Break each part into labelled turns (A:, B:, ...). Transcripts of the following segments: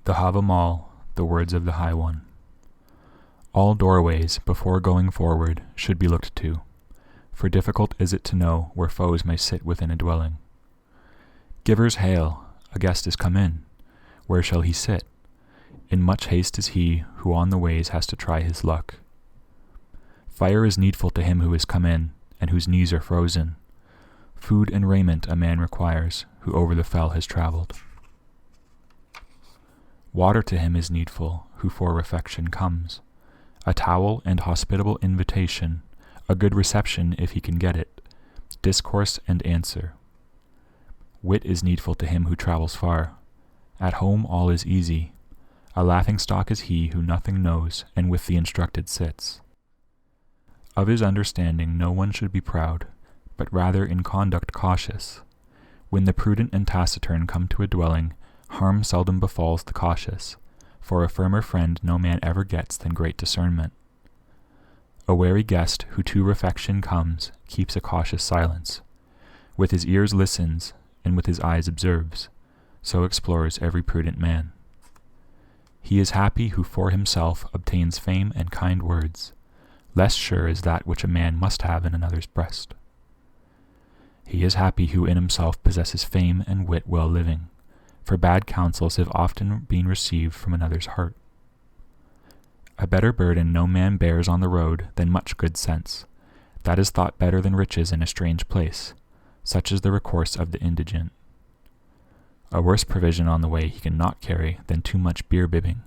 A: The Havamal, the words of the High One. All doorways, before going forward, should be looked to, for difficult is it to know where foes may sit within a dwelling. Givers hail, a guest is come in. Where shall he sit? In much haste is he who on the ways has to try his luck. Fire is needful to him who is come in, and whose knees are frozen. Food and raiment a man requires, who over the fell has travelled. Water to him is needful, who for refection comes. A towel and hospitable invitation, a good reception if he can get it, discourse and answer. Wit is needful to him who travels far. At home all is easy. A laughing-stock is he who nothing knows, and with the instructed sits. Of his understanding no one should be proud, but rather in conduct cautious. When the prudent and taciturn come to a dwelling, harm seldom befalls the cautious, for a firmer friend no man ever gets than great discernment. A wary guest who to refection comes keeps a cautious silence. With his ears listens, and with his eyes observes. So explores every prudent man. He is happy who for himself obtains fame and kind words. Less sure is that which a man must have in another's breast. He is happy who in himself possesses fame and wit well living, for bad counsels have often been received from another's heart. A better burden no man bears on the road than much good sense. That is thought better than riches in a strange place. Such is the recourse of the indigent. A worse provision on the way he can not carry than too much beer-bibbing.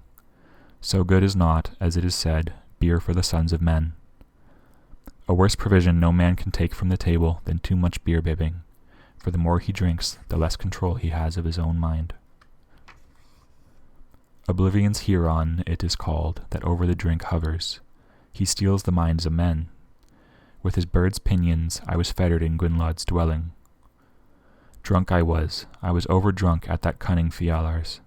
A: So good is not, as it is said, beer for the sons of men. A worse provision no man can take from the table than too much beer-bibbing, for the more he drinks, the less control he has of his own mind. Oblivion's Huron it is called, that over the drink hovers. He steals the minds of men. With his bird's pinions I was fettered in Gunnlaud's dwelling. Drunk I was over-drunk at that cunning Fjallar's.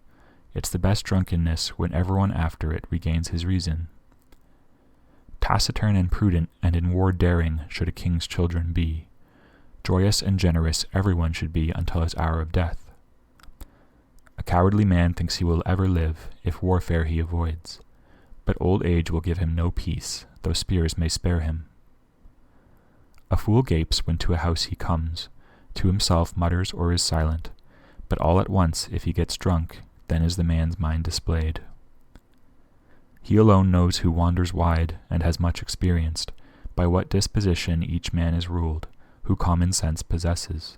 A: It's the best drunkenness when everyone after it regains his reason. Taciturn and prudent and in war daring should a king's children be. Joyous and generous everyone should be until his hour of death. A cowardly man thinks he will ever live if warfare he avoids, but old age will give him no peace, though spears may spare him. A fool gapes when to a house he comes, to himself mutters or is silent, but all at once if he gets drunk, then is the man's mind displayed. He alone knows who wanders wide and has much experienced, by what disposition each man is ruled, who common sense possesses.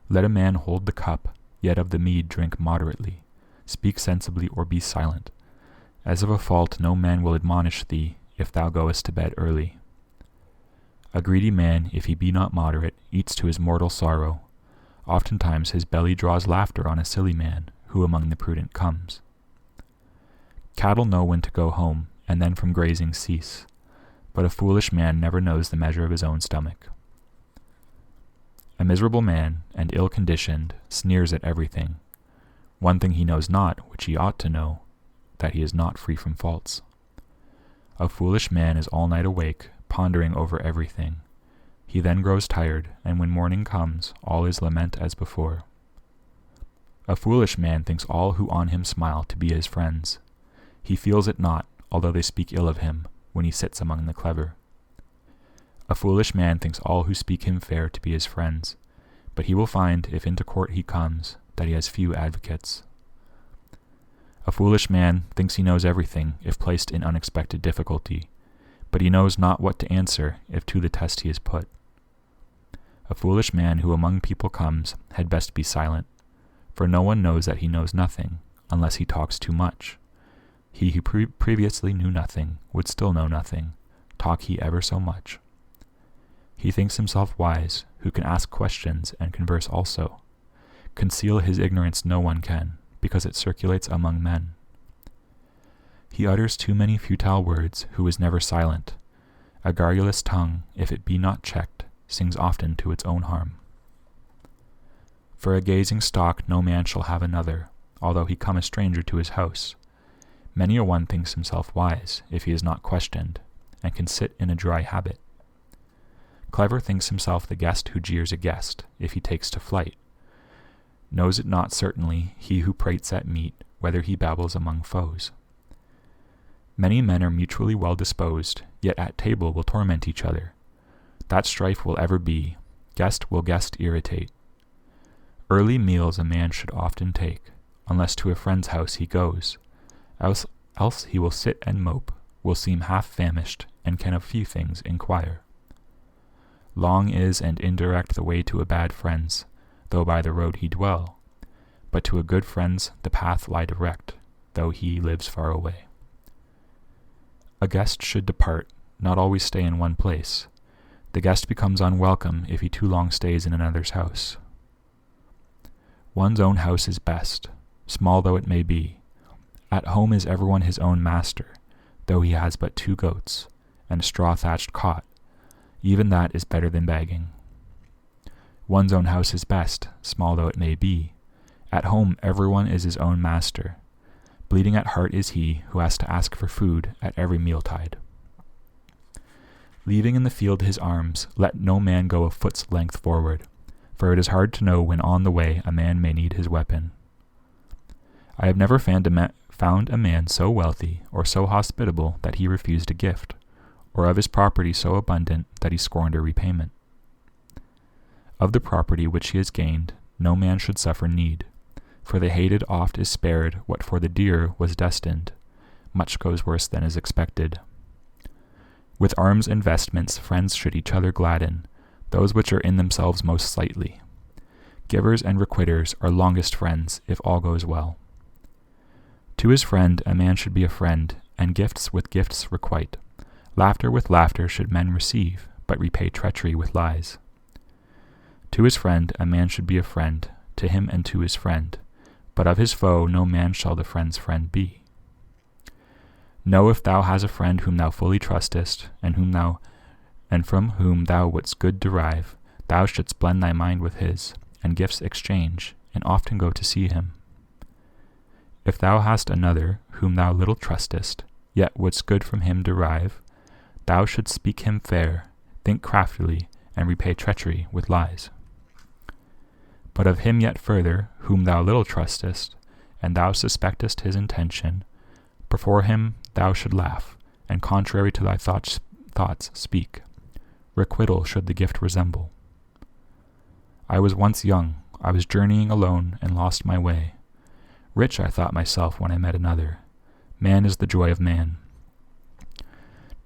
A: Let a man hold the cup, yet of the mead drink moderately, speak sensibly or be silent. As of a fault no man will admonish thee, if thou goest to bed early. A greedy man, if he be not moderate, eats to his mortal sorrow. Oftentimes his belly draws laughter on a silly man, who among the prudent comes. Cattle know when to go home, and then from grazing cease, but a foolish man never knows the measure of his own stomach. A miserable man, and ill-conditioned, sneers at everything. One thing he knows not, which he ought to know, that he is not free from faults. A foolish man is all night awake, pondering over everything. He then grows tired, and when morning comes, all is lament as before. A foolish man thinks all who on him smile to be his friends. He feels it not, although they speak ill of him, when he sits among the clever. A foolish man thinks all who speak him fair to be his friends, but he will find, if into court he comes, that he has few advocates. A foolish man thinks he knows everything, if placed in unexpected difficulty, but he knows not what to answer, if to the test he is put. A foolish man who among people comes had best be silent, for no one knows that he knows nothing, unless he talks too much. He who previously knew nothing would still know nothing, talk he ever so much. He thinks himself wise, who can ask questions and converse also. Conceal his ignorance no one can, because it circulates among men. He utters too many futile words, who is never silent. A garrulous tongue, if it be not checked, sings often to its own harm. For a gazing stock no man shall have another, although he come a stranger to his house. Many a one thinks himself wise, if he is not questioned, and can sit in a dry habit. Clever thinks himself the guest who jeers a guest, if he takes to flight. Knows it not certainly he who prates at meat, whether he babbles among foes. Many men are mutually well disposed, yet at table will torment each other. That strife will ever be, guest will guest irritate. Early meals a man should often take, unless to a friend's house he goes, else he will sit and mope, will seem half famished, and can of few things inquire. Long is and indirect the way to a bad friend's, though by the road he dwell, but to a good friend's the path lie direct, though he lives far away. A guest should depart, not always stay in one place. The guest becomes unwelcome if he too long stays in another's house. One's own house is best, small though it may be. At home is everyone his own master, though he has but 2 goats, and a straw-thatched cot. Even that is better than begging. One's own house is best, small though it may be. At home everyone is his own master. Bleeding at heart is he who has to ask for food at every mealtide. Leaving in the field his arms, let no man go a foot's length forward, for it is hard to know when on the way a man may need his weapon. I have never found a man so wealthy or so hospitable that he refused a gift, or of his property so abundant that he scorned a repayment. Of the property which he has gained, no man should suffer need, for the hated oft is spared what for the dear was destined. Much goes worse than is expected. With arms and vestments friends should each other gladden, those which are in themselves most slightly. Givers and requiters are longest friends, if all goes well. To his friend a man should be a friend, and gifts with gifts requite. Laughter with laughter should men receive, but repay treachery with lies. To his friend a man should be a friend, to him and to his friend, but of his foe no man shall the friend's friend be. Know if thou hast a friend whom thou fully trustest, and from whom thou wouldst good derive, thou shouldst blend thy mind with his, and gifts exchange, and often go to see him. If thou hast another whom thou little trustest, yet wouldst good from him derive, thou shouldst speak him fair, think craftily, and repay treachery with lies. But of him yet further, whom thou little trustest, and thou suspectest his intention, before him thou should laugh, and contrary to thy thoughts speak. Requital should the gift resemble. I was once young, I was journeying alone, and lost my way. Rich I thought myself when I met another. Man is the joy of man.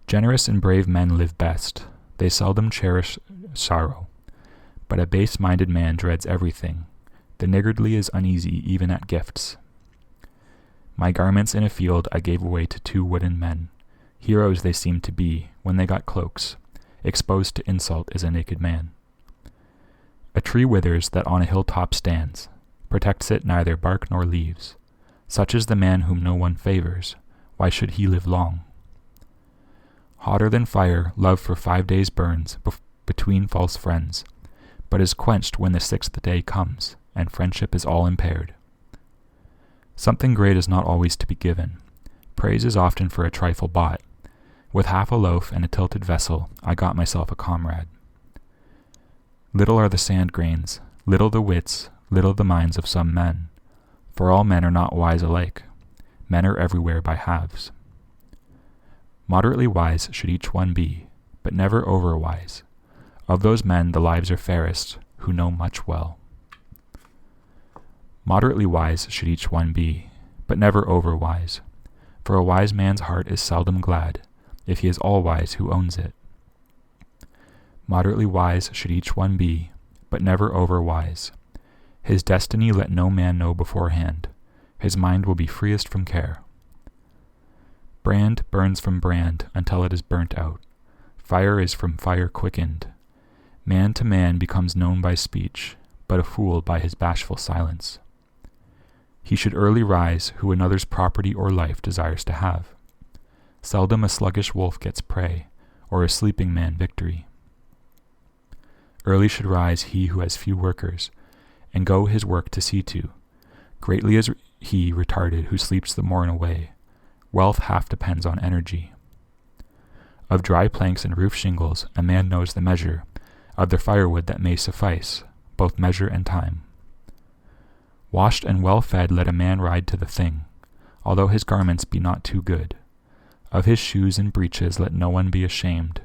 A: Generous and brave men live best. They seldom cherish sorrow. But a base-minded man dreads everything. The niggardly is uneasy even at gifts. My garments in a field I gave away to 2 wooden men. Heroes they seemed to be, when they got cloaks. Exposed to insult is a naked man. A tree withers that on a hilltop stands, protects it neither bark nor leaves. Such is the man whom no one favors. Why should he live long? Hotter than fire, love for 5 days burns between false friends, but is quenched when the 6th day comes, and friendship is all impaired. Something great is not always to be given. Praise is often for a trifle bought. With half a loaf and a tilted vessel, I got myself a comrade. Little are the sand grains, little the wits, little the minds of some men, for all men are not wise alike. Men are everywhere by halves. Moderately wise should each one be, but never over-wise. Of those men the lives are fairest, who know much well. Moderately wise should each one be, but never over-wise, for a wise man's heart is seldom glad, if he is all-wise who owns it. Moderately wise should each one be, but never over-wise. His destiny let no man know beforehand. His mind will be freest from care. Brand burns from brand until it is burnt out. Fire is from fire quickened. Man to man becomes known by speech, but a fool by his bashful silence. He should early rise who another's property or life desires to have. Seldom a sluggish wolf gets prey, or a sleeping man victory. Early should rise he who has few workers, and go his work to see to. Greatly is he retarded who sleeps the morn away. Wealth half depends on energy. Of dry planks and roof shingles a man knows the measure, of the firewood that may suffice, both measure and time. Washed and well fed let a man ride to the Thing, although his garments be not too good. Of his shoes and breeches let no one be ashamed,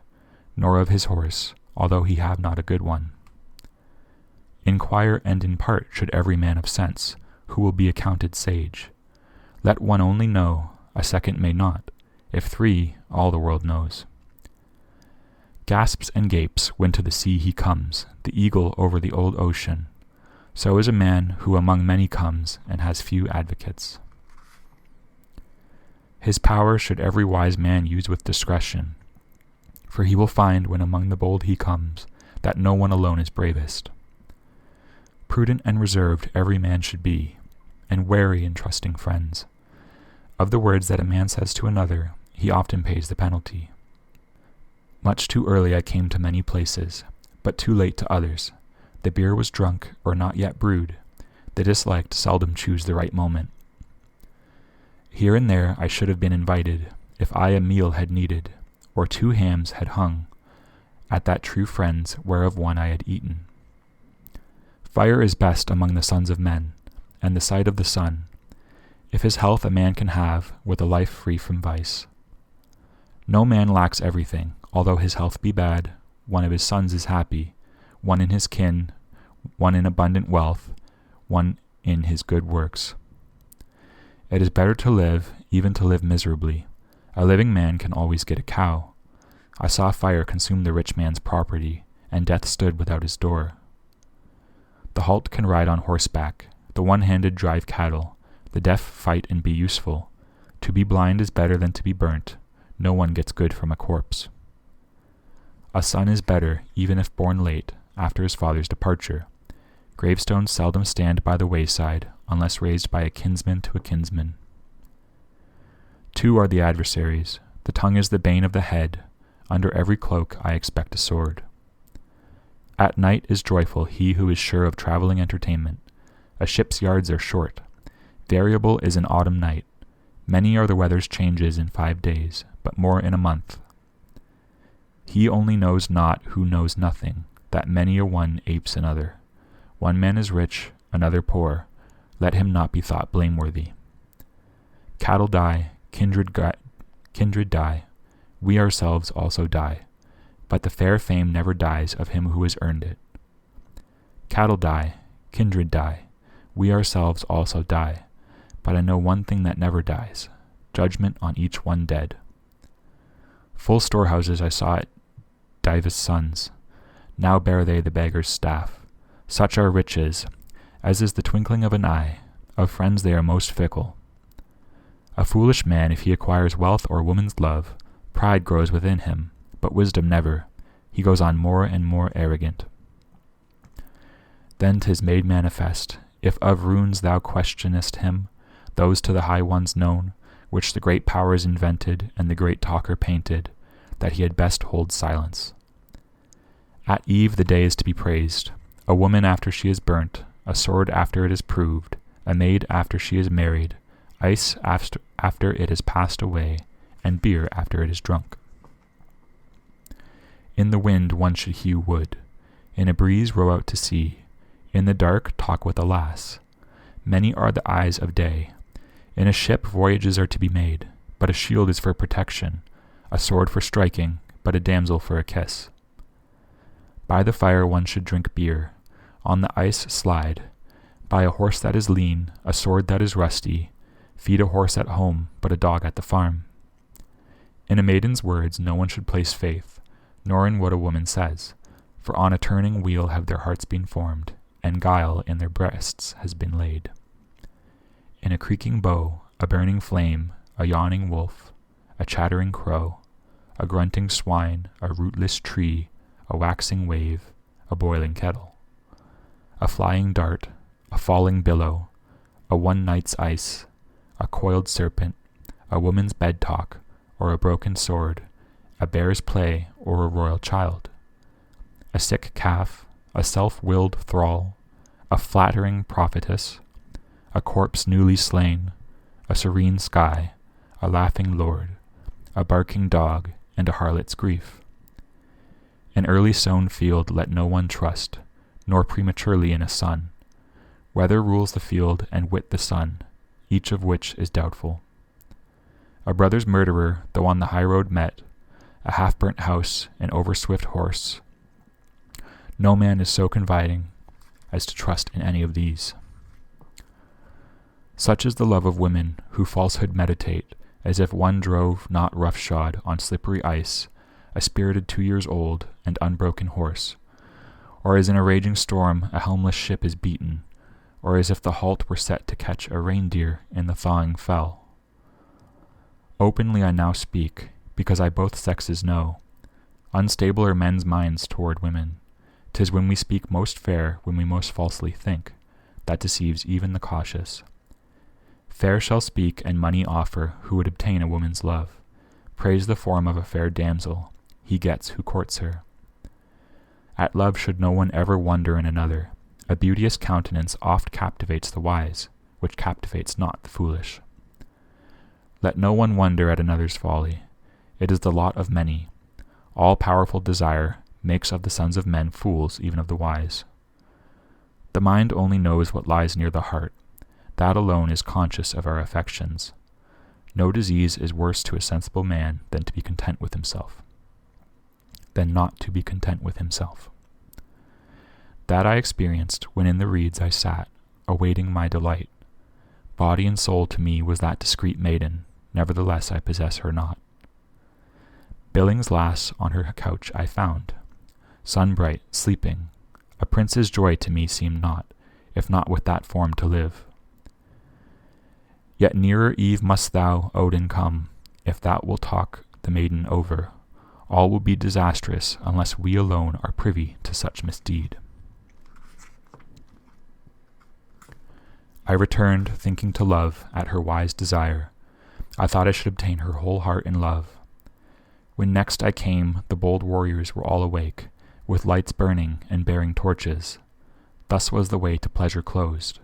A: nor of his horse, although he have not a good one. Inquire and impart should every man of sense, who will be accounted sage. Let one only know, a second may not. If three, all the world knows. Gasps and gapes when to the sea he comes, the eagle over the old ocean. So is a man who among many comes and has few advocates. His power should every wise man use with discretion, for he will find when among the bold he comes that no one alone is bravest. Prudent and reserved every man should be, and wary in trusting friends. Of the words that a man says to another, he often pays the penalty. Much too early I came to many places, but too late to others. The beer was drunk or not yet brewed. The disliked seldom choose the right moment. Here and there I should have been invited, if I a meal had needed, or 2 hams had hung, at that true friend's whereof one I had eaten. Fire is best among the sons of men, and the sight of the sun, if his health a man can have, with a life free from vice. No man lacks everything, although his health be bad. One of his sons is happy, one in his kin, one in abundant wealth, one in his good works. It is better to live, even to live miserably. A living man can always get a cow. I saw fire consume the rich man's property, and death stood without his door. The halt can ride on horseback, the one-handed drive cattle, the deaf fight and be useful. To be blind is better than to be burnt. No one gets good from a corpse. A son is better, even if born late, after his father's departure. Gravestones seldom stand by the wayside, unless raised by a kinsman to a kinsman. 2 are the adversaries. The tongue is the bane of the head. Under every cloak I expect a sword. At night is joyful he who is sure of travelling entertainment. A ship's yards are short. Variable is an autumn night. Many are the weather's changes in 5 days, but more in a month. He only knows not who knows nothing, that many a one apes another. One man is rich, another poor. Let him not be thought blameworthy. Cattle die, kindred die. We ourselves also die. But the fair fame never dies of him who has earned it. Cattle die, kindred die. We ourselves also die. But I know one thing that never dies, judgment on each one dead. Full storehouses I saw at Divus' sons. Now bear they the beggar's staff. Such are riches, as is the twinkling of an eye. Of friends they are most fickle. A foolish man, if he acquires wealth or woman's love, pride grows within him, but wisdom never. He goes on more and more arrogant. Then 'tis made manifest, if of runes thou questionest him, those to the high ones known, which the great powers invented and the great talker painted, that he had best hold silence. At eve the day is to be praised, a woman after she is burnt, a sword after it is proved, a maid after she is married, ice after it has passed away, and beer after it is drunk. In the wind one should hew wood, in a breeze row out to sea, in the dark talk with a lass. Many are the eyes of day. In a ship voyages are to be made, but a shield is for protection, a sword for striking, but a damsel for a kiss. By the fire one should drink beer, on the ice slide, by a horse that is lean, a sword that is rusty, feed a horse at home, but a dog at the farm. In a maiden's words no one should place faith, nor in what a woman says, for on a turning wheel have their hearts been formed, and guile in their breasts has been laid. In a creaking bow, a burning flame, a yawning wolf, a chattering crow, a grunting swine, a rootless tree, a waxing wave, a boiling kettle, a flying dart, a falling billow, a one night's ice, a coiled serpent, a woman's bed talk, or a broken sword, a bear's play, or a royal child, a sick calf, a self-willed thrall, a flattering prophetess, a corpse newly slain, a serene sky, a laughing lord, a barking dog, and a harlot's grief. An early sown field let no one trust, nor prematurely in a son. Weather rules the field and wit the sun, each of which is doubtful. A brother's murderer, though on the high road met, a half-burnt house, an over-swift horse. No man is so confiding as to trust in any of these. Such is the love of women who falsehood meditate, as if one drove not roughshod on slippery ice, a spirited 2 years old and unbroken horse, or as in a raging storm a helmless ship is beaten, or as if the halt were set to catch a reindeer in the thawing fell. Openly I now speak, because I both sexes know. Unstable are men's minds toward women. 'Tis when we speak most fair, when we most falsely think, that deceives even the cautious. Fair shall speak and money offer who would obtain a woman's love. Praise the form of a fair damsel, he gets who courts her. At love should no one ever wonder in another. A beauteous countenance oft captivates the wise, which captivates not the foolish. Let no one wonder at another's folly. It is the lot of many. All-powerful desire makes of the sons of men fools even of the wise. The mind only knows what lies near the heart. That alone is conscious of our affections. No disease is worse to a sensible man than to be content with himself. Than not to be content with himself. That I experienced when in the reeds I sat, awaiting my delight. Body and soul to me was that discreet maiden, nevertheless I possess her not. Billing's lass on her couch I found, sunbright, sleeping. A prince's joy to me seemed not, if not with that form to live. Yet nearer eve must thou, Odin, come, if thou wilt talk the maiden over. All will be disastrous unless we alone are privy to such misdeed. I returned, thinking to love at her wise desire. I thought I should obtain her whole heart in love. When next I came, the bold warriors were all awake, with lights burning and bearing torches. Thus was the way to pleasure closed.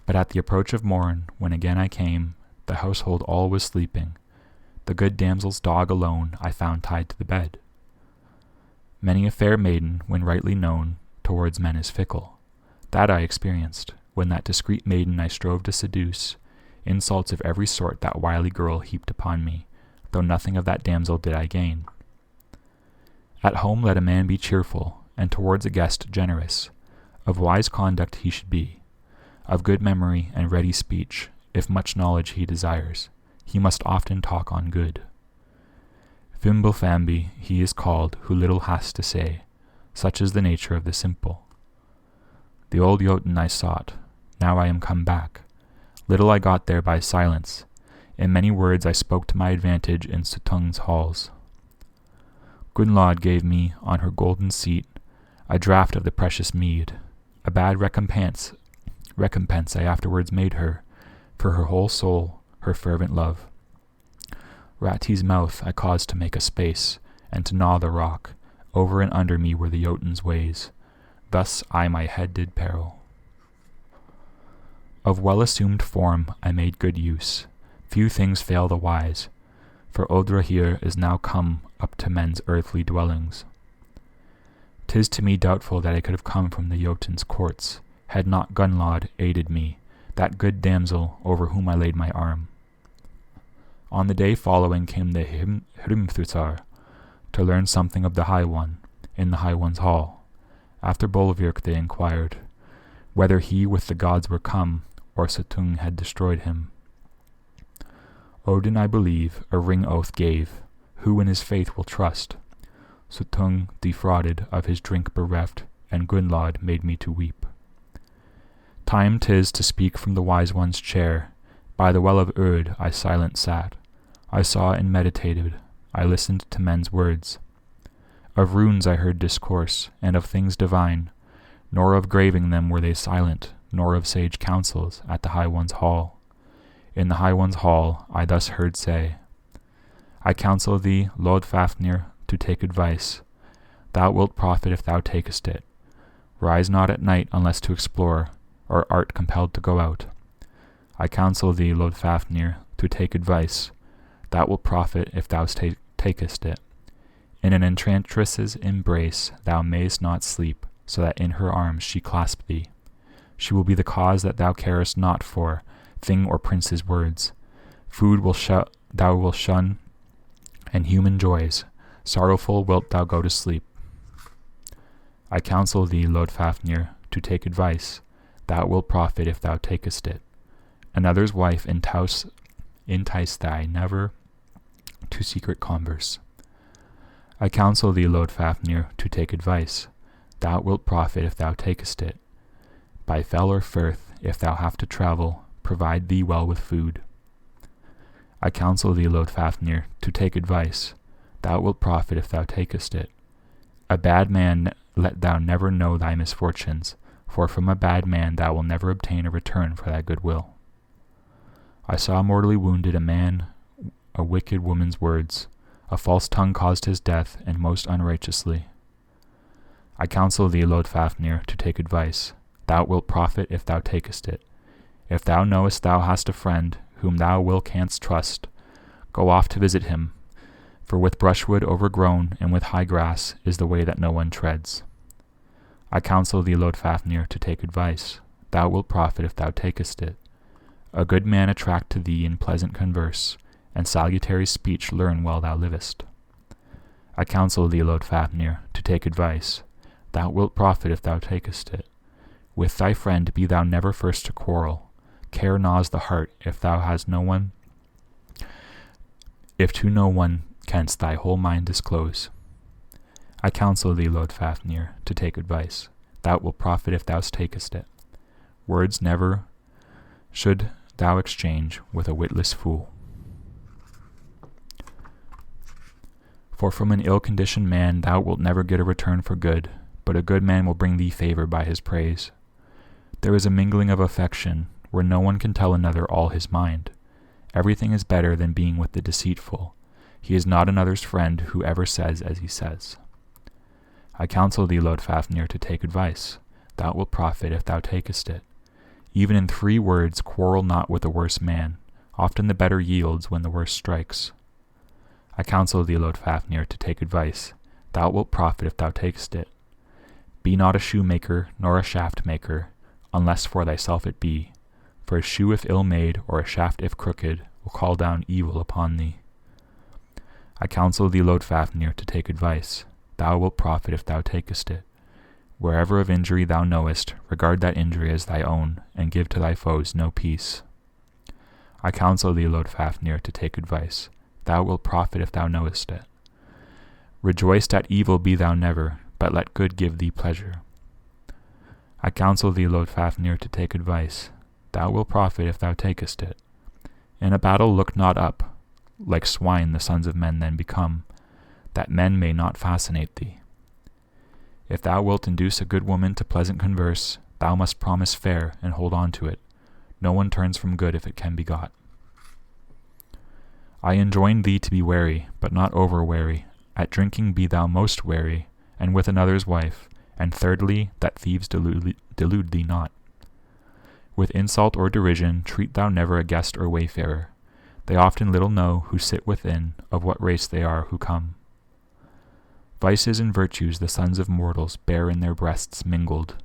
A: But at the approach of morn, when again I came, the household all was sleeping. The good damsel's dog alone I found tied to the bed. Many a fair maiden, when rightly known, towards men is fickle. That I experienced, when that discreet maiden I strove to seduce. Insults of every sort that wily girl heaped upon me, though nothing of that damsel did I gain. At home let a man be cheerful, and towards a guest generous. Of wise conduct he should be, of good memory and ready speech. If much knowledge he desires, he must often talk on good. Fimblefamby he is called, who little has to say. Such is the nature of the simple. The old Jotun I sought, now I am come back. Little I got there by silence. In many words I spoke to my advantage in Suttung's halls. Gunnlod gave me, on her golden seat, a draught of the precious mead. A bad recompense I afterwards made her, for her whole soul, her fervent love. Rati's mouth I caused to make a space, and to gnaw the rock. Over and under me were the Jotun's ways. Thus I my head did peril. Of well-assumed form I made good use. Few things fail the wise, for Odrahir is now come up to men's earthly dwellings. 'Tis to me doubtful that I could have come from the Jotun's courts, had not Gunnlod aided me, that good damsel over whom I laid my arm. On the day following came the Hrimthursar, to learn something of the High One, in the High One's hall. After Bolvirk they inquired, whether he with the gods were come, or Suttung had destroyed him. Odin, I believe, a ring oath gave, who in his faith will trust. Suttung defrauded, of his drink bereft, and Gunnlod made me to weep. Time 'tis to speak from the wise one's chair. By the well of Urd I silent sat. I saw and meditated. I listened to men's words. Of runes I heard discourse, and of things divine. Nor of graving them were they silent, nor of sage counsels at the High One's hall. In the High One's hall I thus heard say, I counsel thee, Lodfafnir, to take advice. Thou wilt profit if thou takest it. Rise not at night unless to explore, or art compelled to go out. I counsel thee, Lodfafnir, to take advice. Thou wilt profit if thou takest it. In an enchantress's embrace thou mayst not sleep, so that in her arms she clasp thee. She will be the cause that thou carest not for, thing or prince's words. Food thou wilt shun, and human joys. Sorrowful wilt thou go to sleep. I counsel thee, Lodfafnir, to take advice. Thou wilt profit if thou takest it. Another's wife entice thy never to secret converse. I counsel thee, Lodfafnir, to take advice. Thou wilt profit if thou takest it. By fell or firth, if thou have to travel, provide thee well with food. I counsel thee, Lodfafnir, to take advice. Thou wilt profit if thou takest it. A bad man let thou never know thy misfortunes, for from a bad man thou wilt never obtain a return for thy goodwill. I saw mortally wounded a man, a wicked woman's words. A false tongue caused his death, and most unrighteously. I counsel thee, Lodfafnir, to take advice. Thou wilt profit if thou takest it. If thou knowest thou hast a friend, whom thou wilt canst trust, go off to visit him, for with brushwood overgrown and with high grass is the way that no one treads. I counsel thee, Lodfafnir, to take advice. Thou wilt profit if thou takest it. A good man attract to thee in pleasant converse, and salutary speech learn while thou livest. I counsel thee, Lodfafnir, to take advice. Thou wilt profit if thou takest it. With thy friend be thou never first to quarrel. Care gnaws the heart if thou hast no one, if to no one canst thy whole mind disclose. I counsel thee, Lodfafnir, to take advice. Thou wilt profit if thou takest it. Words never should thou exchange with a witless fool. For from an ill-conditioned man thou wilt never get a return for good, but a good man will bring thee favor by his praise. There is a mingling of affection, where no one can tell another all his mind. Everything is better than being with the deceitful. He is not another's friend who ever says as he says. I counsel thee, Lodfafnir, to take advice. Thou wilt profit if thou takest it. Even in 3 words quarrel not with the worse man. Often the better yields when the worse strikes. I counsel thee, Lodfafnir, to take advice. Thou wilt profit if thou takest it. Be not a shoemaker, nor a shaft maker, unless for thyself it be. For a shoe if ill made, or a shaft if crooked, will call down evil upon thee. I counsel thee, Lodfafnir, to take advice. Thou wilt profit if thou takest it. Wherever of injury thou knowest, regard that injury as thy own, and give to thy foes no peace. I counsel thee, Lodfafnir, to take advice. Thou wilt profit if thou knowest it. Rejoiced at evil be thou never, but let good give thee pleasure. I counsel thee, Lodfafnir, to take advice. Thou wilt profit if thou takest it. In a battle look not up, like swine the sons of men then become, that men may not fascinate thee. If thou wilt induce a good woman to pleasant converse, thou must promise fair and hold on to it. No one turns from good if it can be got. I enjoin thee to be wary, but not over-wary. At drinking be thou most wary, and with another's wife, and thirdly, that thieves delude thee not. With insult or derision treat thou never a guest or wayfarer. They often little know who sit within, of what race they are who come. Vices and virtues the sons of mortals bear in their breasts mingled.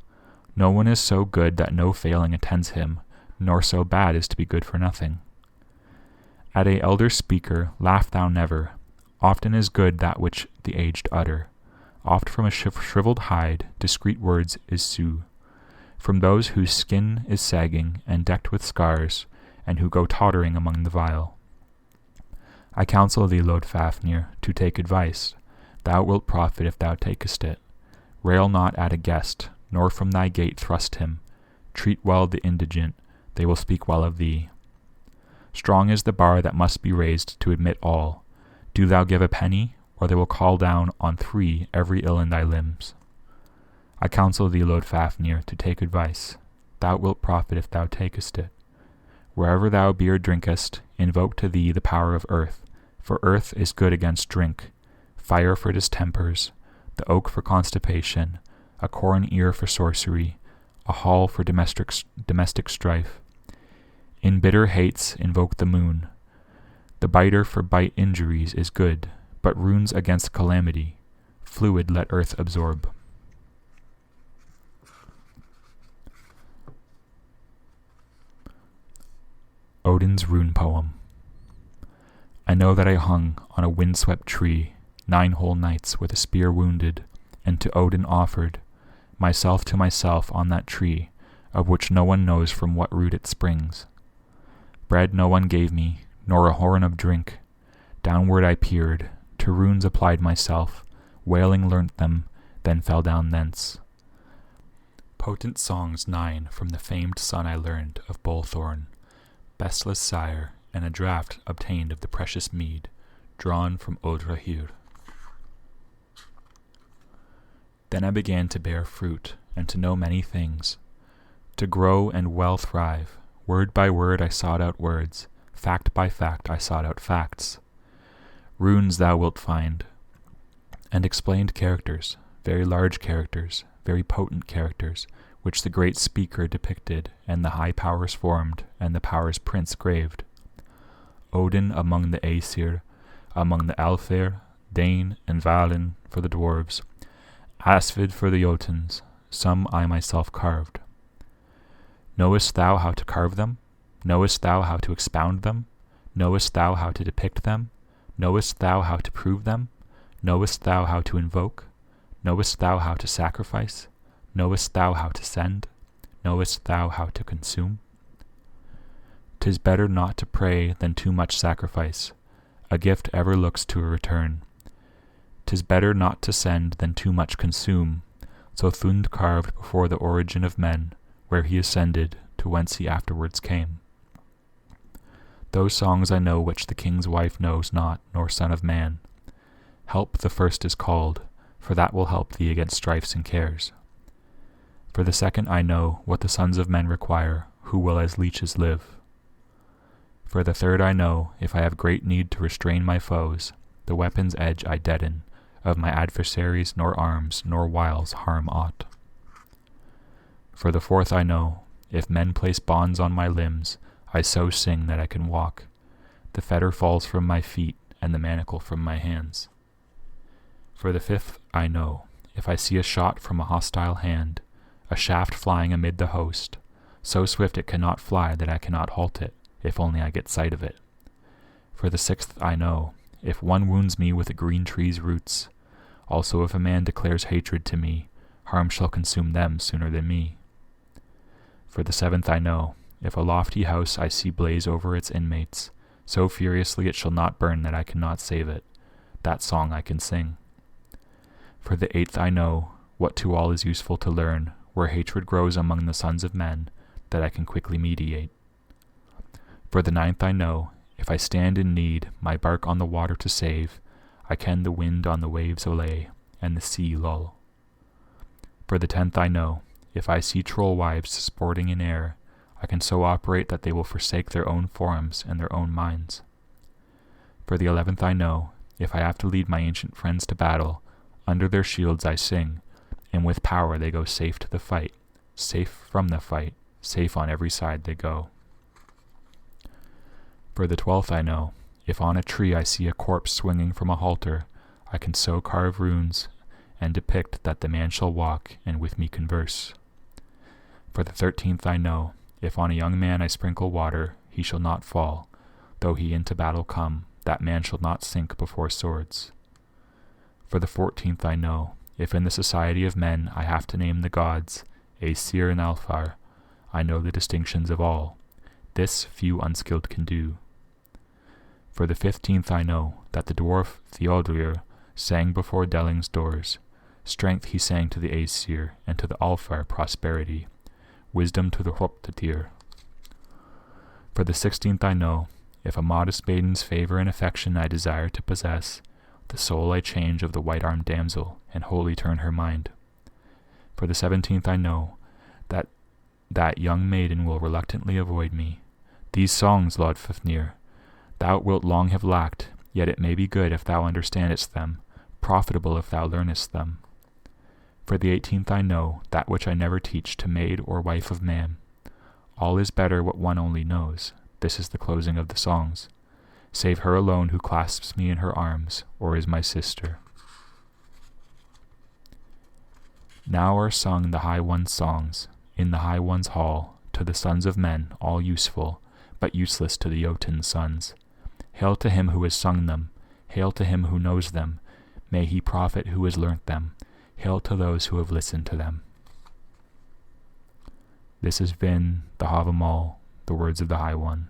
A: No one is so good that no failing attends him, nor so bad as to be good for nothing. At a elder speaker laugh thou never. Often is good that which the aged utter. Oft from a shriveled hide discreet words issue. From those whose skin is sagging and decked with scars, and who go tottering among the vile. I counsel thee, Lodfafnir, to take advice. Thou wilt profit if thou takest it. Rail not at a guest, nor from thy gate thrust him. Treat well the indigent, they will speak well of thee. Strong is the bar that must be raised to admit all. Do thou give a penny, or they will call down on 3 every ill in thy limbs. I counsel thee, Lodfafnir, to take advice. Thou wilt profit if thou takest it. Wherever thou beer drinkest, invoke to thee the power of earth, for earth is good against drink, fire for distempers, the oak for constipation, a corn ear for sorcery, a hall for domestic strife. In bitter hates invoke the moon. The biter for bite injuries is good, but runes against calamity. Fluid let earth absorb. Odin's Rune Poem. I know that I hung on a windswept tree 9 whole nights with a spear wounded, and to Odin offered myself to myself on that tree, of which no one knows from what root it springs. Bread no one gave me, nor a horn of drink. Downward I peered, to runes applied myself, wailing learnt them, then fell down thence. Potent songs 9 from the famed son I learned of Bolthorn, bestless sire, and a draught obtained of the precious mead, drawn from Odrahir. Then I began to bear fruit, and to know many things, to grow and well thrive. Word by word I sought out words, fact by fact I sought out facts. Runes thou wilt find, and explained characters, very large characters, very potent characters, which the great speaker depicted, and the high powers formed, and the powers prince graved. Odin among the Aesir, among the Alfair, Dane and Valin for the dwarves, Asvid for the Jotuns, some I myself carved. Knowest thou how to carve them? Knowest thou how to expound them? Knowest thou how to depict them? Knowest thou how to prove them? Knowest thou how to invoke? Knowest thou how to sacrifice? Knowest thou how to send? Knowest thou how to consume? 'Tis better not to pray than too much sacrifice. A gift ever looks to a return. 'Tis better not to send than too much consume. So Thund carved before the origin of men, where he ascended, to whence he afterwards came. Those songs I know which the king's wife knows not, nor son of man. Help the first is called, for that will help thee against strifes and cares. For the second I know what the sons of men require, who will as leeches live. For the third I know, if I have great need to restrain my foes, the weapon's edge I deaden, of my adversaries nor arms nor wiles harm aught. For the fourth I know, if men place bonds on my limbs, I so sing that I can walk. The fetter falls from my feet, and the manacle from my hands. For the fifth I know, if I see a shot from a hostile hand, a shaft flying amid the host, so swift it cannot fly that I cannot halt it, if only I get sight of it. For the sixth I know, if one wounds me with a green tree's roots, also if a man declares hatred to me, harm shall consume them sooner than me. For the seventh I know, if a lofty house I see blaze over its inmates, so furiously it shall not burn that I cannot save it, that song I can sing. For the eighth I know, what to all is useful to learn, where hatred grows among the sons of men, that I can quickly mediate. For the ninth I know, if I stand in need, my bark on the water to save, I can the wind on the waves allay, and the sea lull. For the 10th I know, if I see troll wives sporting in air, I can so operate that they will forsake their own forms and their own minds. For the 11th I know, if I have to lead my ancient friends to battle, under their shields I sing, and with power they go safe to the fight, safe from the fight, safe on every side they go. For the 12th I know, if on a tree I see a corpse swinging from a halter, I can so carve runes and depict that the man shall walk and with me converse. For the 13th I know, if on a young man I sprinkle water, he shall not fall, though he into battle come, that man shall not sink before swords. For the 14th I know, if in the society of men I have to name the gods, Aesir and Allfather, I know the distinctions of all. This few unskilled can do. For the 15th I know that the dwarf Theodrir sang before Delling's doors. Strength he sang to the Aesir, and to the Allfather prosperity. Wisdom to the Hroptatyr. For the 16th I know, if a modest maiden's favour and affection I desire to possess, the soul I change of the white-armed damsel, and wholly turn her mind. For the 17th I know, that young maiden will reluctantly avoid me. These songs, Lord Fafnir, thou wilt long have lacked, yet it may be good if thou understandest them, profitable if thou learnest them. For the 18th I know, that which I never teach to maid or wife of man. All is better what one only knows. This is the closing of the songs. Save her alone who clasps me in her arms, or is my sister. Now are sung the High One's songs, in the High One's hall, to the sons of men, all useful, but useless to the Jotun's sons. Hail to him who has sung them, hail to him who knows them, may he profit who has learnt them, hail to those who have listened to them. This has been the Havamal, the words of the High One.